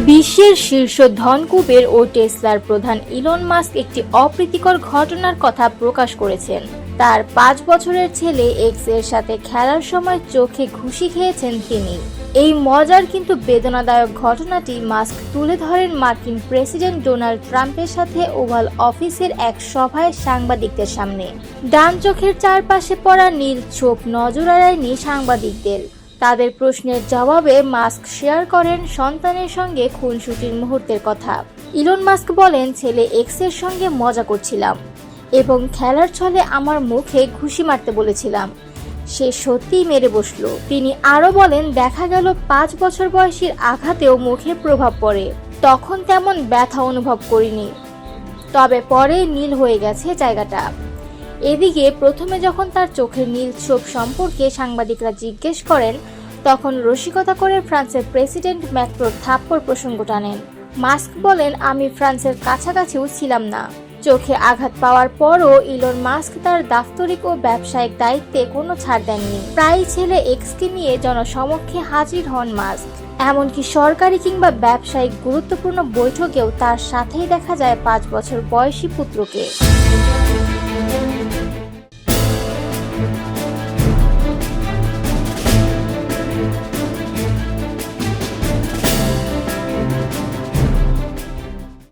বিশ্বের শীর্ষ ধনকুবের ও টেসলার প্রধান ইলন মাস্ক একটি অপ্রীতিকর ঘটনার কথা প্রকাশ করেছেন। তার 5 বছরের ছেলে এক্স এর সাথে খেলার সময় চোখে ঘুষি খেয়েছেন তিনি। এই মজার কিন্তু বেদনাদায়ক ঘটনাটি মাস্ক তুলে ধরেন মার্কিন প্রেসিডেন্ট ডোনাল্ড ট্রাম্পের সাথে ওভাল অফিসের এক সভায় সাংবাদিকদের সামনে। ডান চোখের চারপাশে পড়া নীল ছোপ নজর এড়ায়নি সাংবাদিকদের। তাদের প্রশ্নের জবাবে মাস্ক শেয়ার করেন সন্তানের সঙ্গে খুনসুটির মুহূর্তের কথা। ইলন মাস্ক বলেন, ছেলে এক্সের সঙ্গে মজা করছিলাম এবং খেলার ছলে আমার মুখে ঘুষি মারতে বলেছিলাম। সে সত্যিই মেরে বসলো। তিনি আরও বলেন, দেখা গেল 5 বছর বয়সীর আঘাতেও মুখে প্রভাব পড়ে। তখন তেমন ব্যথা অনুভব করিনি, তবে পরে নীল হয়ে গেছে জায়গাটা। এদিকে প্রথমে যখন তার চোখের নীল ছোপ সম্পর্কে সাংবাদিকরা জিজ্ঞেস করেন, তখন রসিকতা করে ফ্রান্সের প্রেসিডেন্ট ম্যাক্রোর থাপ্পড় প্রসঙ্গ টানেন। মাস্ক বলেন, আমি ফ্রান্সের কাছাকাছিও ছিলাম না। চোখে আঘাত পাওয়ার পরও ইলন মাস্ক তার দাপ্তরিক ও ব্যবসায়িক দায়িত্বে কোনো ছাড় দেননি। প্রায়ই ছেলে এক্সকে নিয়ে জনসমক্ষে হাজির হন মাস্ক। এমনকি সরকারি কিংবা ব্যবসায়িক গুরুত্বপূর্ণ বৈঠকেও তার সাথেই দেখা যায় 5 বছর বয়সী পুত্রকে।